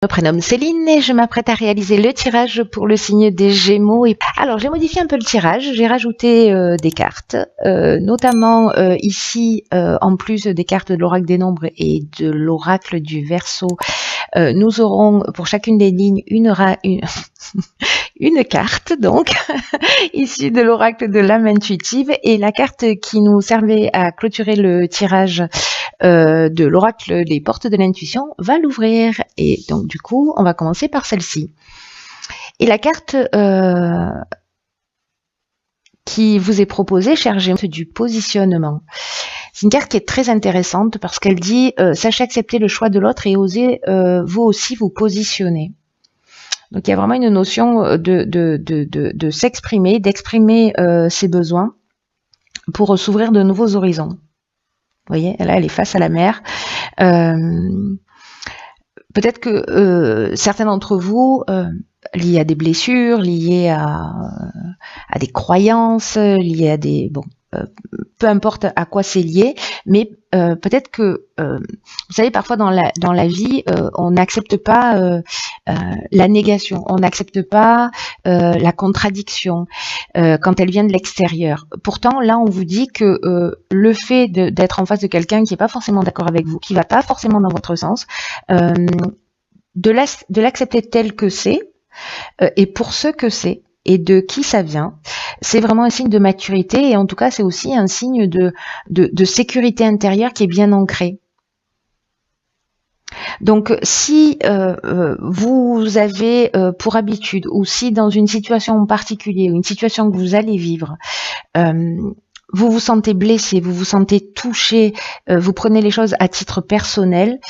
Je me prénomme Céline et je m'apprête à réaliser le tirage pour le signe des Gémeaux. Alors, j'ai modifié un peu le tirage, j'ai rajouté des cartes, notamment ici, en plus des cartes de l'oracle des nombres et de l'oracle du Verseau, nous aurons pour chacune des lignes une carte, donc, issue de l'oracle de l'âme intuitive, et la carte qui nous servait à clôturer le tirage de l'oracle des portes de l'intuition va l'ouvrir. Et donc du coup, on va commencer par celle-ci. Et la carte qui vous est proposée, cher Gémeaux, c'est du positionnement. C'est une carte qui est très intéressante parce qu'elle dit sachez accepter le choix de l'autre et osez vous aussi vous positionner. Donc il y a vraiment une notion de s'exprimer, d'exprimer ses besoins pour s'ouvrir de nouveaux horizons. Vous voyez, là, elle est face à la mer. Peut-être que certains d'entre vous, liés à des blessures, liés à des croyances, liés à des... Bon, peu importe à quoi c'est lié, mais peut-être que, vous savez, parfois dans la vie, on n'accepte pas la négation, on n'accepte pas la contradiction quand elle vient de l'extérieur. Pourtant, là, on vous dit que le fait d'être en face de quelqu'un qui n'est pas forcément d'accord avec vous, qui ne va pas forcément dans votre sens, de l'accepter tel que c'est, et pour ce que c'est, et de qui ça vient, c'est vraiment un signe de maturité, et en tout cas, c'est aussi un signe de sécurité intérieure qui est bien ancrée. Donc, si vous avez pour habitude, ou si dans une situation en particulier, ou une situation que vous allez vivre, vous vous sentez blessé, vous vous sentez touché, vous prenez les choses à titre personnel,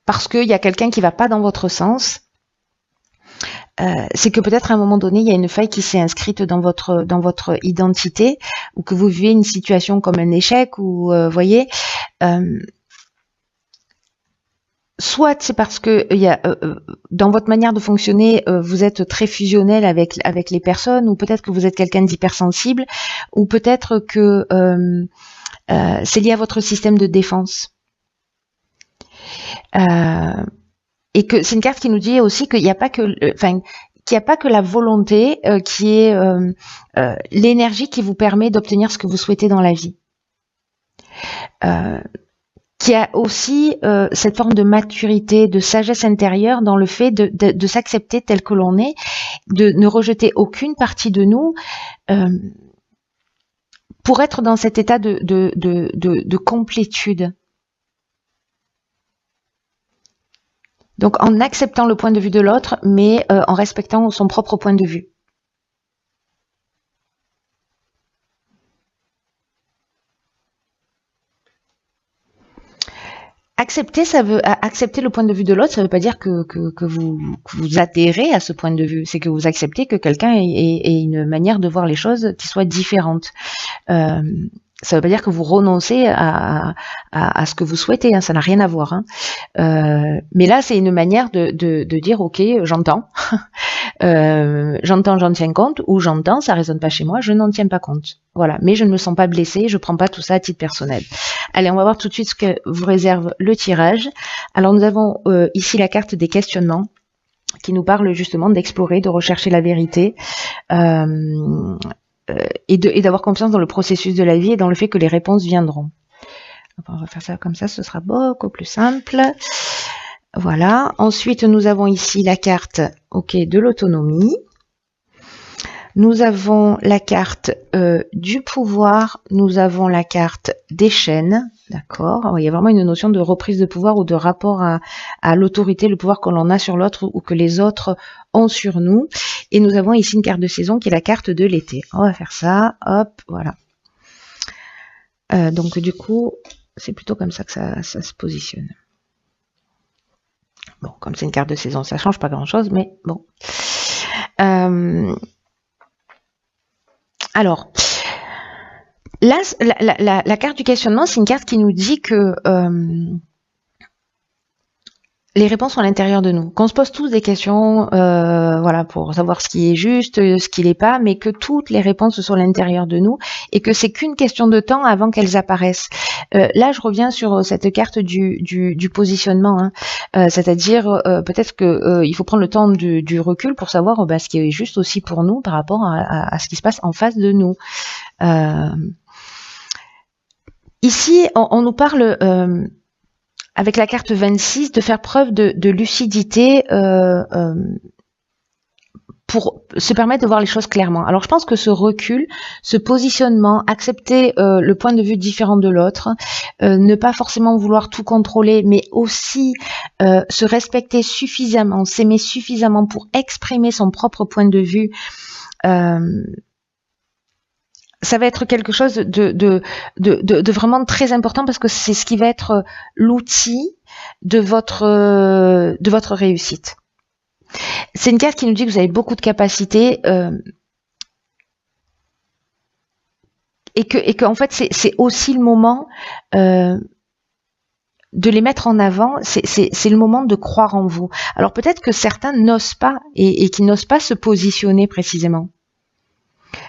parce qu'il y a quelqu'un qui ne va pas dans votre sens, c'est que peut-être à un moment donné, il y a une faille qui s'est inscrite dans votre identité, ou que vous vivez une situation comme un échec, ou voyez, soit c'est parce que dans votre manière de fonctionner, vous êtes très fusionnel avec les personnes, ou peut-être que vous êtes quelqu'un d'hypersensible, ou peut-être que c'est lié à votre système de défense. Et que c'est une carte qui nous dit aussi qu'il n'y a pas que, qu'il n'y a pas que la volonté qui est l'énergie qui vous permet d'obtenir ce que vous souhaitez dans la vie. Qui a aussi cette forme de maturité, de sagesse intérieure dans le fait de s'accepter tel que l'on est, de ne rejeter aucune partie de nous, pour être dans cet état de complétude. Donc en acceptant le point de vue de l'autre, mais en respectant son propre point de vue. Accepter le point de vue de l'autre, ça veut pas dire que vous adhérez à ce point de vue. C'est que vous acceptez que quelqu'un ait une manière de voir les choses qui soit différente. Ça veut pas dire que vous renoncez à ce que vous souhaitez, hein, ça n'a rien à voir. Hein. Mais là, c'est une manière de dire, ok, j'entends, j'entends, j'en tiens compte, ou j'entends, ça résonne pas chez moi, je n'en tiens pas compte. Voilà, mais je ne me sens pas blessée, je prends pas tout ça à titre personnel. Allez, on va voir tout de suite ce que vous réserve le tirage. Alors, nous avons ici la carte des questionnements, qui nous parle justement d'explorer, de rechercher la vérité, et d'avoir confiance dans le processus de la vie et dans le fait que les réponses viendront. On va faire ça comme ça, ce sera beaucoup plus simple. Voilà. Ensuite, nous avons ici la carte de l'autonomie. Nous avons la carte du pouvoir. Nous avons la carte des chaînes. D'accord. Il y a vraiment une notion de reprise de pouvoir ou de rapport à l'autorité, le pouvoir que l'on a sur l'autre ou que les autres ont sur nous. Et nous avons ici une carte de saison qui est la carte de l'été. On va faire ça. Hop, voilà. Donc du coup, c'est plutôt comme ça que ça se positionne. Bon, comme c'est une carte de saison, ça change pas grand-chose, mais bon. Alors, là, la carte du questionnement, c'est une carte qui nous dit que les réponses sont à l'intérieur de nous. Qu'on se pose tous des questions, voilà, pour savoir ce qui est juste, ce qui l'est pas, mais que toutes les réponses sont à l'intérieur de nous et que c'est qu'une question de temps avant qu'elles apparaissent. Là, je reviens sur cette carte du positionnement, hein. C'est-à-dire peut-être que il faut prendre le temps du recul pour savoir ce qui est juste aussi pour nous par rapport à ce qui se passe en face de nous. Ici, on nous parle avec la carte 26, de faire preuve de lucidité pour se permettre de voir les choses clairement. Alors je pense que ce recul, ce positionnement, accepter le point de vue différent de l'autre, ne pas forcément vouloir tout contrôler, mais aussi se respecter suffisamment, s'aimer suffisamment pour exprimer son propre point de vue, ça va être quelque chose de vraiment très important parce que c'est ce qui va être l'outil de votre réussite. C'est une carte qui nous dit que vous avez beaucoup de capacités et que en fait c'est aussi le moment de les mettre en avant. C'est le moment de croire en vous. Alors peut-être que certains n'osent pas et qui n'osent pas se positionner précisément.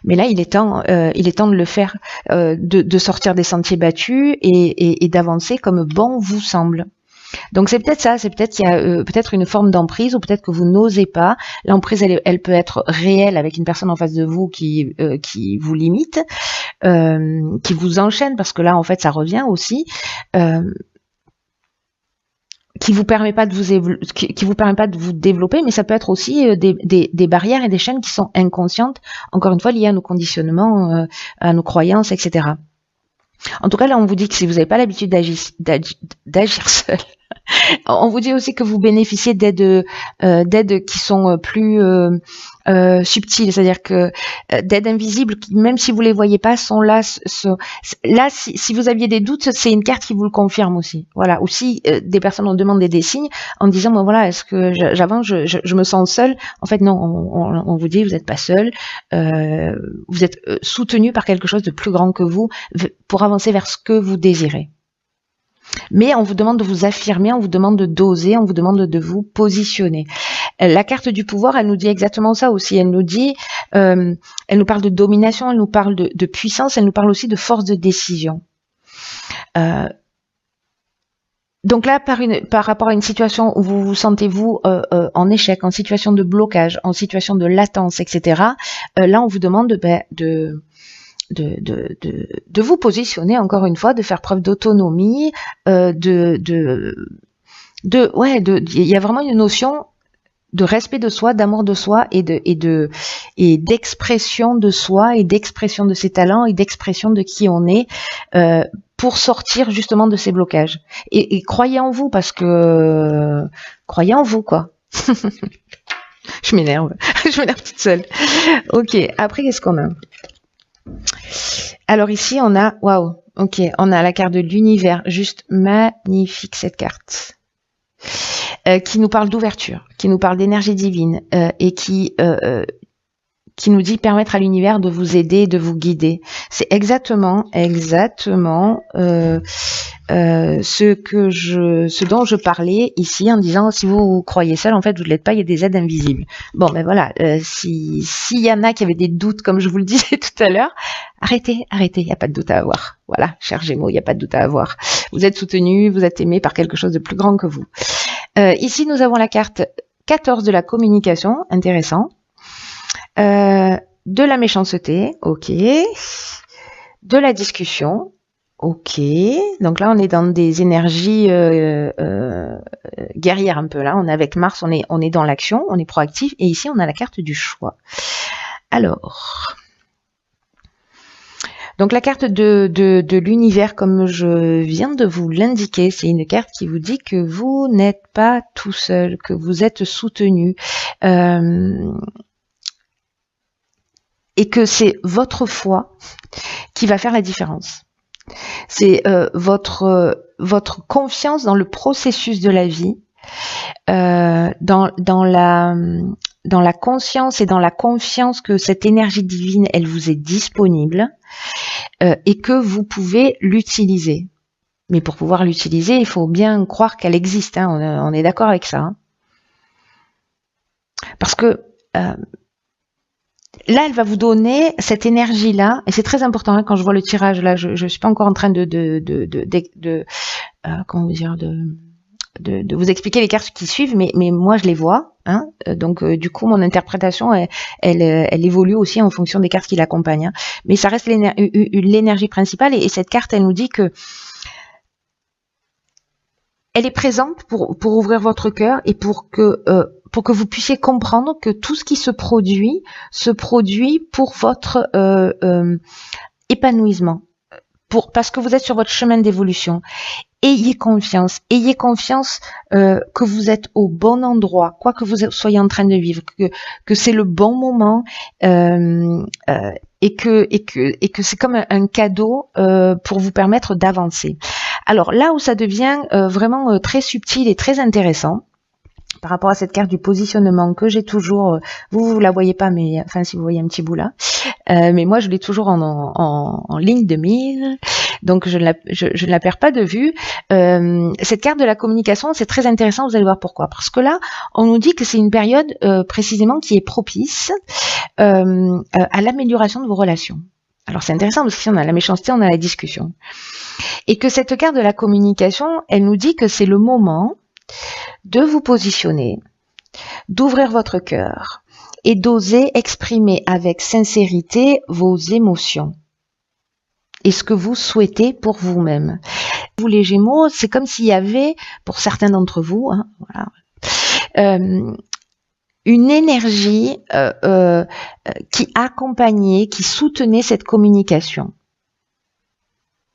Mais là, il est temps de le faire, de sortir des sentiers battus et d'avancer comme bon vous semble. Donc c'est peut-être ça, c'est peut-être qu'il y a peut-être une forme d'emprise ou peut-être que vous n'osez pas. L'emprise, elle peut être réelle avec une personne en face de vous qui vous limite, qui vous enchaîne parce que là, en fait, ça revient aussi. Qui vous permet pas de vous développer, mais ça peut être aussi des barrières et des chaînes qui sont inconscientes, encore une fois liées à nos conditionnements, à nos croyances, etc. En tout cas, là, on vous dit que si vous n'avez pas l'habitude d'agir seul, on vous dit aussi que vous bénéficiez d'aides qui sont plus subtiles, c'est-à-dire que d'aides invisibles, même si vous les voyez pas, sont là. Là, si vous aviez des doutes, c'est une carte qui vous le confirme aussi. Voilà. Aussi, des personnes ont demandé des signes en disant, bon voilà, est-ce que j'avance, je me sens seule. En fait, non, on vous dit, vous n'êtes pas seul. Vous êtes soutenu par quelque chose de plus grand que vous pour avancer vers ce que vous désirez. Mais on vous demande de vous affirmer, on vous demande de doser, on vous demande de vous positionner. La carte du pouvoir, elle nous dit exactement ça aussi. Elle nous dit, elle nous parle de domination, elle nous parle de puissance, elle nous parle aussi de force de décision. Donc là, par rapport à une situation où vous vous sentez en échec, en situation de blocage, en situation de latence, etc. Là, on vous demande de vous positionner encore une fois, de faire preuve d'autonomie, il y a vraiment une notion de respect de soi, d'amour de soi et d'expression de soi et d'expression de ses talents et d'expression de qui on est pour sortir justement de ces blocages. Et croyez en vous parce que croyez en vous quoi. Je m'énerve toute seule. Ok, après qu'est-ce qu'on a? Alors ici, on a, waouh, ok, on a la carte de l'univers, juste magnifique cette carte, qui nous parle d'ouverture, qui nous parle d'énergie divine et qui nous dit permettre à l'univers de vous aider, de vous guider. C'est exactement ce dont je parlais ici en disant si vous croyez seul, en fait, vous ne l'êtes pas, il y a des aides invisibles. Bon, ben voilà, s'il y en a qui avaient des doutes, comme je vous le disais tout à l'heure, arrêtez, il n'y a pas de doute à avoir. Voilà, cher Gémeaux, il n'y a pas de doute à avoir. Vous êtes soutenu, vous êtes aimé par quelque chose de plus grand que vous. Ici, nous avons la carte 14 de la communication, intéressant. De la méchanceté, ok. De la discussion, ok. Donc là, on est dans des énergies guerrières un peu. Là, on est avec Mars, on est dans l'action, on est proactif. Et ici, on a la carte du choix. Alors, donc la carte de l'univers, comme je viens de vous l'indiquer, c'est une carte qui vous dit que vous n'êtes pas tout seul, que vous êtes soutenu. Et que c'est votre foi qui va faire la différence. C'est votre confiance dans le processus de la vie, dans la conscience et dans la confiance que cette énergie divine, elle vous est disponible et que vous pouvez l'utiliser. Mais pour pouvoir l'utiliser, il faut bien croire qu'elle existe, hein, on est d'accord avec ça. Hein. Parce que là, elle va vous donner cette énergie-là, et c'est très important hein, quand je vois le tirage. Là, je suis pas encore en train comment vous dire, de vous expliquer les cartes qui suivent, mais moi je les vois. Hein, donc du coup, mon interprétation, elle évolue aussi en fonction des cartes qui l'accompagnent. Hein, mais ça reste l'énergie principale, et cette carte, elle nous dit que elle est présente pour ouvrir votre cœur et pour que vous puissiez comprendre que tout ce qui se produit pour votre épanouissement, parce que vous êtes sur votre chemin d'évolution. Ayez confiance que vous êtes au bon endroit, quoi que vous soyez en train de vivre, que c'est le bon moment et que c'est comme un cadeau pour vous permettre d'avancer. Alors là où ça devient vraiment très subtil et très intéressant, par rapport à cette carte du positionnement que j'ai toujours, vous la voyez pas, mais enfin si vous voyez un petit bout là, mais moi je l'ai toujours en ligne de mire, donc je ne la perds pas de vue. Cette carte de la communication, c'est très intéressant, vous allez voir pourquoi. Parce que là, on nous dit que c'est une période précisément qui est propice à l'amélioration de vos relations. Alors c'est intéressant parce que si on a la méchanceté, on a la discussion. Et que cette carte de la communication, elle nous dit que c'est le moment de vous positionner, d'ouvrir votre cœur et d'oser exprimer avec sincérité vos émotions et ce que vous souhaitez pour vous-même. Vous les Gémeaux, c'est comme s'il y avait, pour certains d'entre vous, hein, voilà, une énergie qui accompagnait, qui soutenait cette communication.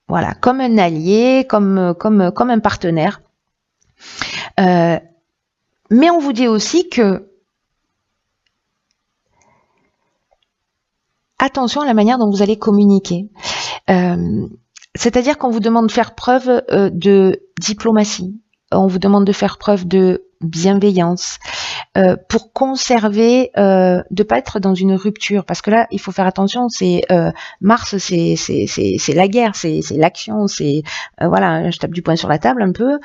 Voilà, comme un allié, comme un partenaire. Mais on vous dit aussi que attention à la manière dont vous allez communiquer. C'est-à-dire qu'on vous demande de faire preuve de diplomatie, on vous demande de faire preuve de bienveillance pour conserver, de pas être dans une rupture, parce que là il faut faire attention. C'est Mars, c'est la guerre, c'est l'action, c'est voilà, je tape du poing sur la table un peu.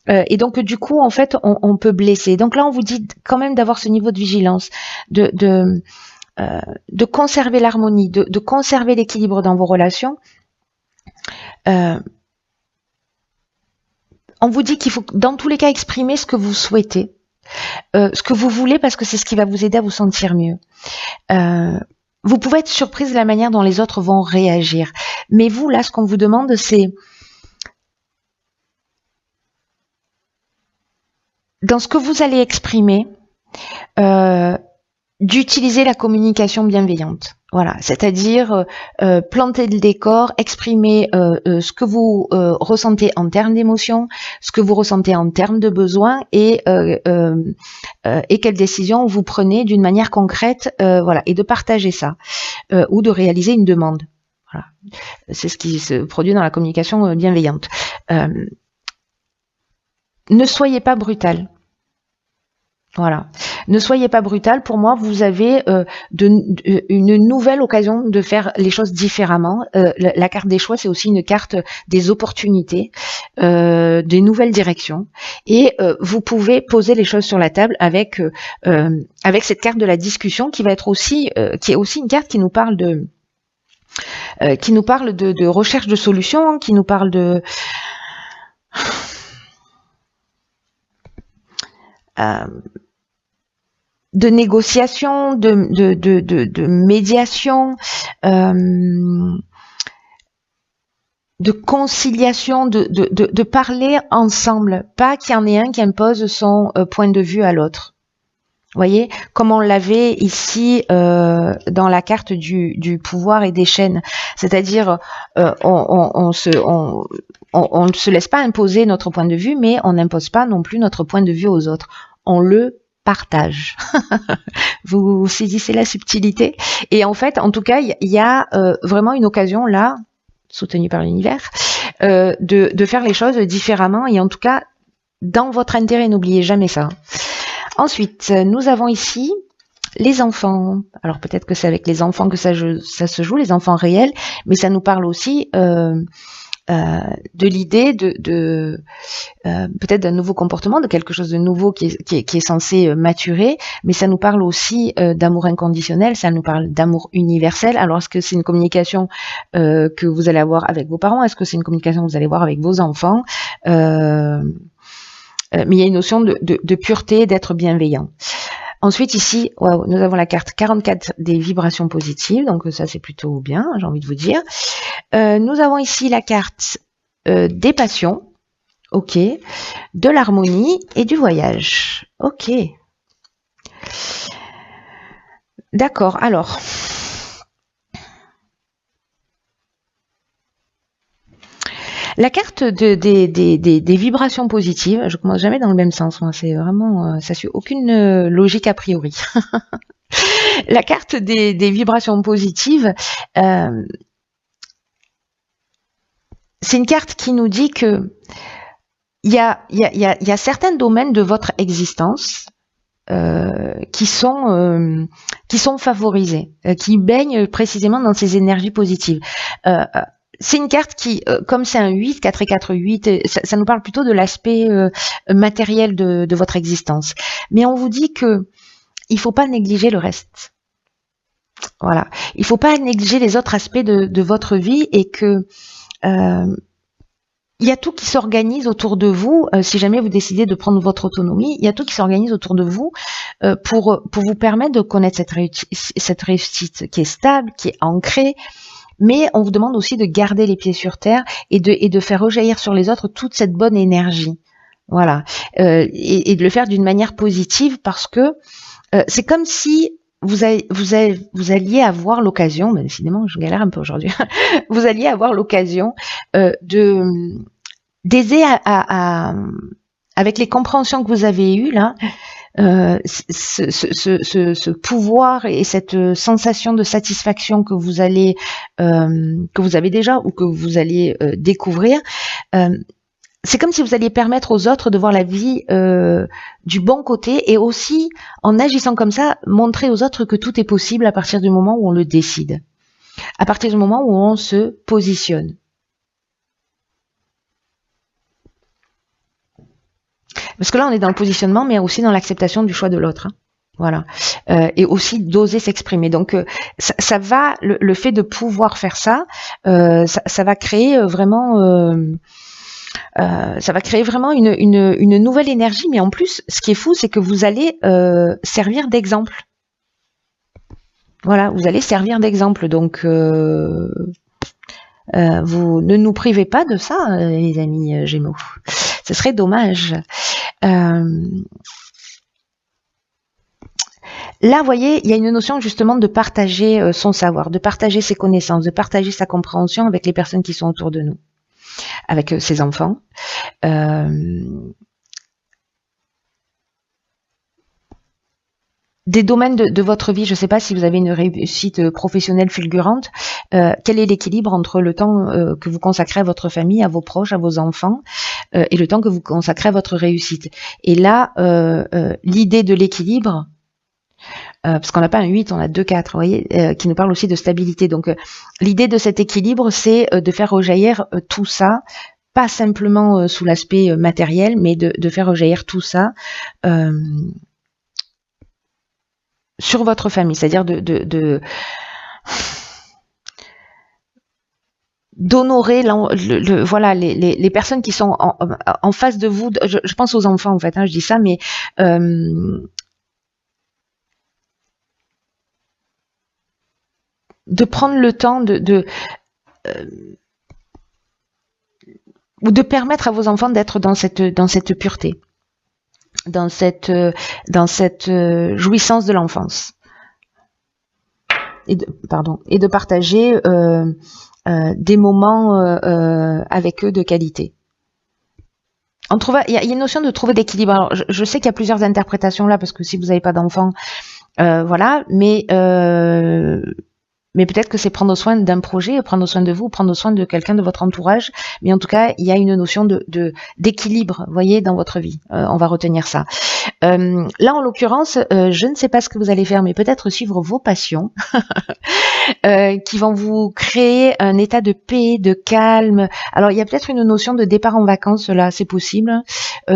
Et donc du coup en fait on peut blesser. Donc là on vous dit quand même d'avoir ce niveau de vigilance, de conserver l'harmonie, de conserver l'équilibre dans vos relations. On vous dit qu'il faut dans tous les cas exprimer ce que vous souhaitez, ce que vous voulez, parce que c'est ce qui va vous aider à vous sentir mieux. Vous pouvez être surprise de la manière dont les autres vont réagir, mais vous là ce qu'on vous demande c'est dans ce que vous allez exprimer, d'utiliser la communication bienveillante. Voilà, c'est-à-dire planter le décor, exprimer ce que vous ressentez en termes d'émotions, ce que vous ressentez en termes de besoins et quelles décisions vous prenez d'une manière concrète, voilà, et de partager ça ou de réaliser une demande. Voilà, c'est ce qui se produit dans la communication bienveillante. Ne soyez pas brutal. Voilà. Ne soyez pas brutal. Pour moi, vous avez une nouvelle occasion de faire les choses différemment. La carte des choix, c'est aussi une carte des opportunités, des nouvelles directions. Et vous pouvez poser les choses sur la table avec cette carte de la discussion qui va être aussi, qui est aussi une carte qui nous parle de recherche de solutions, qui nous parle de négociation, de médiation, de conciliation, de parler ensemble, pas qu'il y en ait un qui impose son point de vue à l'autre. Vous voyez, comme on l'avait ici dans la carte du pouvoir et des chaînes, c'est-à-dire on ne se laisse pas imposer notre point de vue, mais on n'impose pas non plus notre point de vue aux autres. On le partage. Vous saisissez la subtilité. Et en fait, en tout cas, il y a vraiment une occasion là, soutenue par l'univers, de faire les choses différemment et en tout cas dans votre intérêt. N'oubliez jamais ça. Ensuite, nous avons ici les enfants. Alors peut-être que c'est avec les enfants que ça se joue, les enfants réels, mais ça nous parle aussi de l'idée de peut-être d'un nouveau comportement, de quelque chose de nouveau qui est censé maturer, mais ça nous parle aussi d'amour inconditionnel, ça nous parle d'amour universel. Alors est-ce que c'est une communication que vous allez avoir avec vos parents? Est-ce que c'est une communication que vous allez avoir avec vos enfants? Mais il y a une notion de pureté, d'être bienveillant. Ensuite, ici, wow, nous avons la carte 44 des vibrations positives, donc ça c'est plutôt bien, j'ai envie de vous dire. Nous avons ici la carte des passions, ok, de l'harmonie et du voyage, ok. D'accord, alors... La carte des vibrations positives, je commence jamais dans le même sens, moi, c'est vraiment, ça suit aucune logique a priori. La carte des vibrations positives, c'est une carte qui nous dit que il y a certains domaines de votre existence qui sont favorisés, qui baignent précisément dans ces énergies positives. C'est une carte qui, comme c'est un 8, 4 et 4, 8, ça nous parle plutôt de l'aspect matériel de votre existence. Mais on vous dit que il faut pas négliger le reste. Voilà. Il faut pas négliger les autres aspects de votre vie et que il y a tout qui s'organise autour de vous. Si jamais vous décidez de prendre votre autonomie, il y a tout qui s'organise autour de vous pour vous permettre de connaître cette réussite qui est stable, qui est ancrée. Mais on vous demande aussi de garder les pieds sur terre et de faire rejaillir sur les autres toute cette bonne énergie. Voilà. Et de le faire d'une manière positive parce que c'est comme si vous alliez avoir l'occasion, mais décidément je galère un peu aujourd'hui, vous alliez avoir l'occasion d'aider avec les compréhensions que vous avez eues là, ce pouvoir et cette sensation de satisfaction que vous avez déjà ou que vous allez découvrir, c'est comme si vous alliez permettre aux autres de voir la vie du bon côté et aussi, en agissant comme ça, montrer aux autres que tout est possible à partir du moment où on le décide, à partir du moment où on se positionne. Parce que là, on est dans le positionnement, mais aussi dans l'acceptation du choix de l'autre. Hein. Voilà. Et aussi d'oser s'exprimer. Donc, ça va, le fait de pouvoir faire ça, ça va créer vraiment... ça va créer vraiment une nouvelle énergie, mais en plus, ce qui est fou, c'est que vous allez servir d'exemple. Voilà, vous allez servir d'exemple. Donc, vous ne nous privez pas de ça, les amis Gémeaux. Ce serait dommage. Là, vous voyez, il y a une notion justement de partager son savoir, de partager ses connaissances, de partager sa compréhension avec les personnes qui sont autour de nous, avec ses enfants. Des domaines de votre vie, je ne sais pas si vous avez une réussite professionnelle fulgurante, quel est l'équilibre entre le temps que vous consacrez à votre famille, à vos proches, à vos enfants, et le temps que vous consacrez à votre réussite. Et là, l'idée de l'équilibre, parce qu'on n'a pas un 8, on a 2, 4, vous voyez, qui nous parle aussi de stabilité. Donc, l'idée de cet équilibre, c'est de faire rejaillir tout ça, pas simplement sous l'aspect matériel, mais de faire rejaillir tout ça sur votre famille, c'est-à-dire d'honorer voilà les personnes qui sont en face de vous. Je pense aux enfants en fait, hein, je dis ça, mais de prendre le temps ou de permettre à vos enfants d'être dans cette pureté, dans cette jouissance de l'enfance, et de partager des moments avec eux de qualité. Il y a une notion de trouver d'équilibre. Alors, je sais qu'il y a plusieurs interprétations là, parce que si vous n'avez pas d'enfants, voilà, mais peut-être que c'est prendre soin d'un projet, prendre soin de vous, prendre soin de quelqu'un de votre entourage. Mais en tout cas, il y a une notion d'équilibre, vous voyez, dans votre vie. On va retenir ça. Là, en l'occurrence, je ne sais pas ce que vous allez faire, mais peut-être suivre vos passions. qui vont vous créer un état de paix, de calme. Alors, il y a peut-être une notion de départ en vacances, là, c'est possible.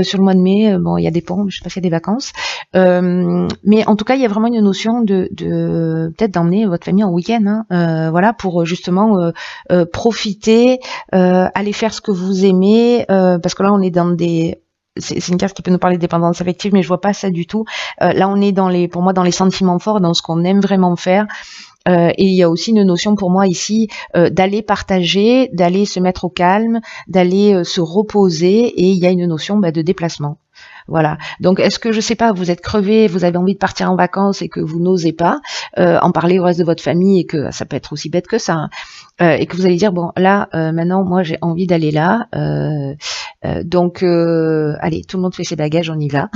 Sur le mois de mai, bon, il y a des ponts, je sais pas s'il y a des vacances. Mais en tout cas, il y a vraiment une notion de peut-être d'emmener votre famille en week-end, hein, voilà, pour justement profiter, aller faire ce que vous aimez, parce que là, on est dans des c'est une carte qui peut nous parler de dépendance affective, mais je vois pas ça du tout. Là, on est pour moi, dans les sentiments forts, dans ce qu'on aime vraiment faire. Et il y a aussi une notion pour moi ici d'aller partager, d'aller se mettre au calme, d'aller se reposer, et il y a une notion de déplacement. Voilà. Donc, est-ce que, je sais pas, vous êtes crevé, vous avez envie de partir en vacances et que vous n'osez pas en parler au reste de votre famille, et que ça peut être aussi bête que ça, hein, et que vous allez dire, bon, là, maintenant, moi, j'ai envie d'aller là. Donc, allez, tout le monde fait ses bagages, on y va.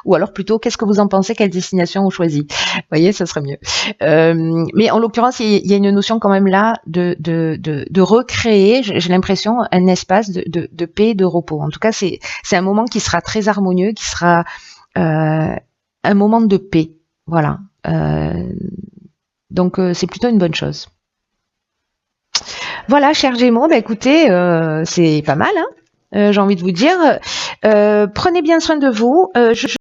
Ou alors plutôt, qu'est-ce que vous en pensez? Quelle destination on choisit? Vous voyez, ça serait mieux. Mais en l'occurrence, il y a une notion quand même là de recréer, j'ai l'impression, un espace de paix et de repos. En tout cas, c'est un moment qui sera très harmonieux, qui sera un moment de paix. Voilà. Donc, c'est plutôt une bonne chose. Voilà, cher Gémeaux, bah écoutez, c'est pas mal, hein, j'ai envie de vous dire. Prenez bien soin de vous.